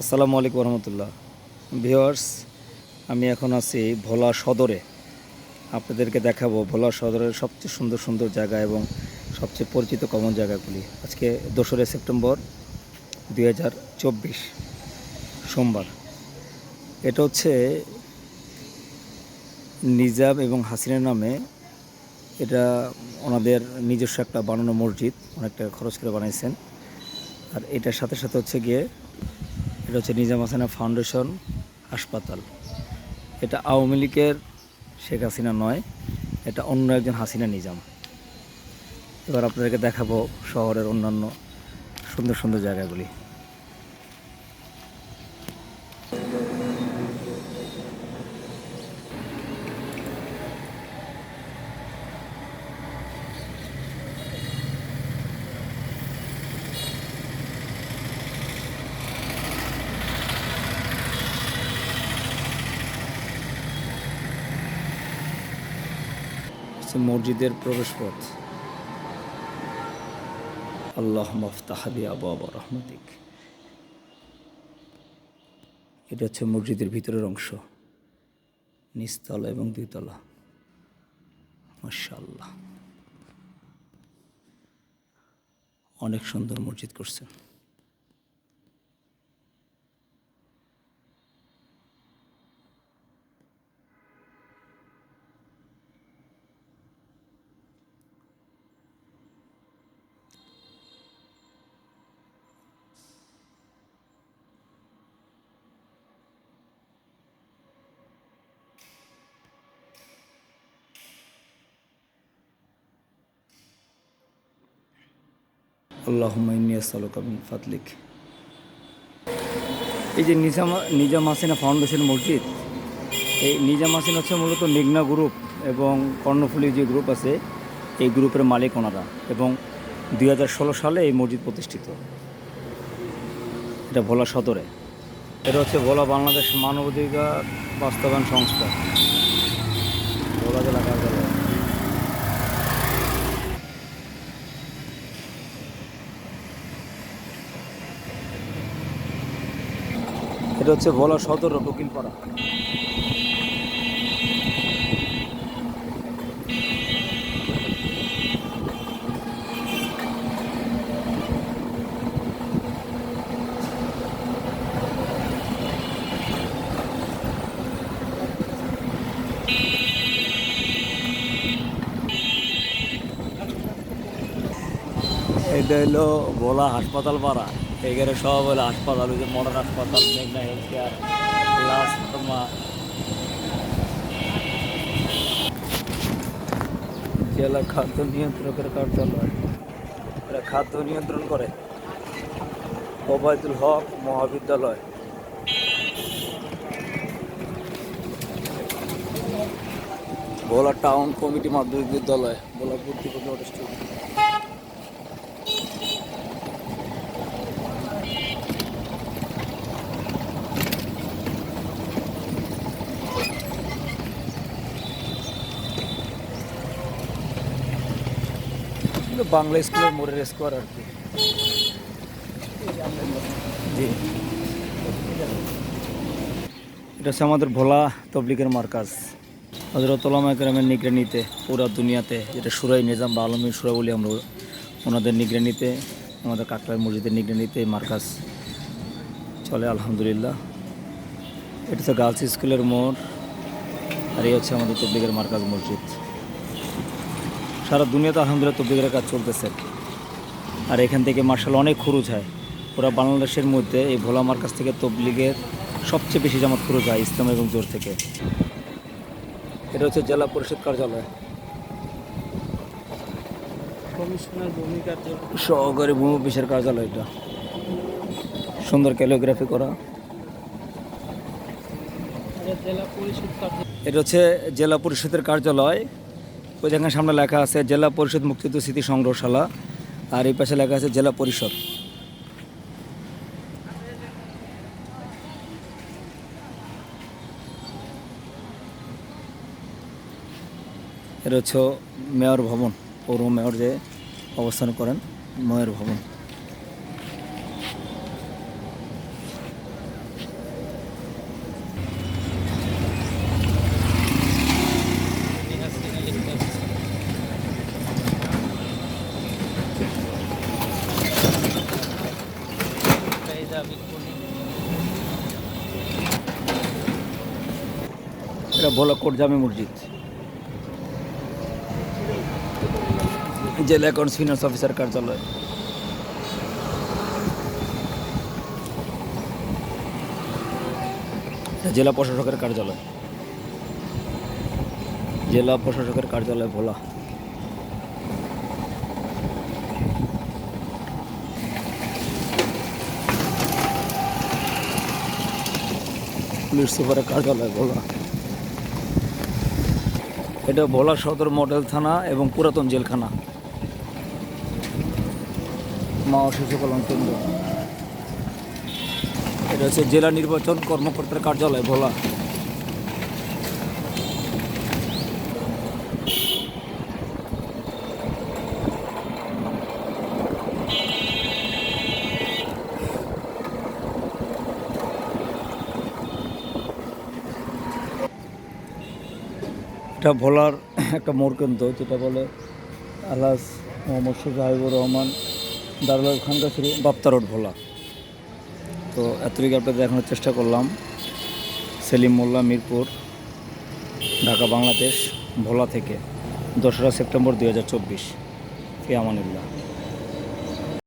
আসসালামু আলাইকুম রহমতুল্লাহ ভিউয়ার্স। আমি এখন আছি ভোলা সদরে। আপনাদেরকে দেখাবো ভোলা সদরের সবচেয়ে সুন্দর সুন্দর জায়গা এবং সবচেয়ে পরিচিত কমন জায়গাগুলি। আজকে 2রা সেপ্টেম্বর 2024 সোমবার। এটা হচ্ছে নিজাম এবং হাসিনের নামে। এটা ওনাদের নিজস্ব একটা বানানো মসজিদ, অনেকটা খরচ করে বানাইছেন। আর এটার সাথে সাথে হচ্ছে গিয়ে এটা হচ্ছে নিজাম হাসানা ফাউন্ডেশন হাসপাতাল। এটা আওয়ামী লীগের শেখ হাসিনা নয়, এটা অন্য একজন হাসিনা নিজাম। এবার আপনাদেরকে দেখাবো শহরের অন্যান্য সুন্দর সুন্দর জায়গাগুলি। মসজিদের প্রবেশপথ। আল্লাহ মাফতাহালি আবওয়াবা রহমাতিক। এটা হচ্ছে মসজিদের ভিতরের অংশ, নিচতলা এবং 2তলা। মাশাআল্লাহ, অনেক সুন্দর মসজিদ করছেন। আল্লাহুম্মা ইন্নী আসআলুকা মিন ফাদলিক। এই যে নিজাম হাসিনা ফাউন্ডেশন মসজিদ, এই নিজাম হাসিনা হচ্ছে মূলত মেঘনা গ্রুপ এবং কর্ণফুলী যে গ্রুপ আছে, এই গ্রুপের মালিক ওনারা। এবং 2016 সালে এই মসজিদ প্রতিষ্ঠিত। এটা ভোলা সদরে। এটা হচ্ছে ভোলা বাংলাদেশ মানবাধিকার বাস্তবায়ন সংস্থা, ভোলা জেলা কার্যালয়। এটা হচ্ছে ভোলা সদর দক্ষিণপাড়া। এটা হলো ভোলা হাসপাতাল পাড়া। এখানে সব হলো হাসপাতাল, ওই যে মডার্ন হাসপাতাল, মেঘনা হেলথ কেয়ার, লাস্ট ফার্মা, জেলা খাদ্য নিয়ন্ত্রকের কার্যালয়। এরা খাদ্য নিয়ন্ত্রণ করে। ওবায়দুল হক মহাবিদ্যালয়, ভোলা টাউন কমিটি মাধ্যমিক বিদ্যালয়, ভোলা বুদ্ধিপতি অনুষ্ঠান। বাংলা স্কুলের মোড়ের স্কোয়ার আর কি। জি, এটা হচ্ছে আমাদের ভোলা তবলিগের মার্কাজ। হযরত উলামা কেরামের নিগরানিতে পুরা দুনিয়াতে, যেটা সুরাই নিজাম বা আলমীর সুরা বলি আমরা, ওনাদের নিগরানিতে, আমাদের কাকরাই মসজিদের নিগরানিতে এই মার্কাজ চলে আলহামদুলিল্লাহ। এটা হচ্ছে গার্লস স্কুলের মোড়, আর এই হচ্ছে আমাদের তবলিগের মার্কাজ মসজিদ। সারা দুনিয়াতে আলহামদুলিল্লাহ তবলিগের কাজ চলতেছে। আর এখান থেকে মার্শাল অনেক খরচ হয়। পুরো বাংলাদেশের মধ্যে এই ভোলা মার্কাজ থেকে তবলিগের সবচেয়ে বেশি জামাত খরচ হয়, ইসলাম এবং জোর থেকে। এটা হচ্ছে জেলা পরিষদ কার্যালয়, সহকারী ভূমি অফিসের কার্যালয়। এটা সুন্দর ক্যালিওগ্রাফি করা। এটা হচ্ছে জেলা পরিষদের কার্যালয়। ওই যেখানে সামনে লেখা আছে জেলা পরিষদ মুক্তিযুদ্ধ স্মৃতি সংগ্রহশালা, আর এই পাশে লেখা আছে জেলা পরিষদ। এটা হচ্ছে মেয়র ভবন, পৌর মেয়র যে অবস্থান করেন, মেয়র ভবন। এটা ভোলা কোট জামে মসজিদ, জেলা অ্যাকাউন্টস ফিনান্স অফিসার কার্যালয়। জেলা প্রশাসকের কার্যালয়, জেলা প্রশাসকের কার্যালয় ভোলা। পুলিশ সুপারের কার্যালয় ভোলা। এটা ভোলা সদর মডেল থানা এবং পুরাতন জেলখানা, মা ও শিশু কল্যাণ কেন্দ্র। এটা হচ্ছে জেলা নির্বাচন কর্মকর্তার কার্যালয় ভোলা। এটা ভোলার একটা মোড় কেন্দ্র, যেটা বলে আলহাজ মোহাম্মদ হাবিবুর রহমান দারুল খানকাছড়ি বাপ্তা রোড ভোলা। তো এতটুকু আপনাদের দেখানোর চেষ্টা করলাম। সেলিম মোল্লা, মিরপুর, ঢাকা, বাংলাদেশ, ভোলা থেকে 2রা সেপ্টেম্বর 2024। ফি আমানিল্লাহ।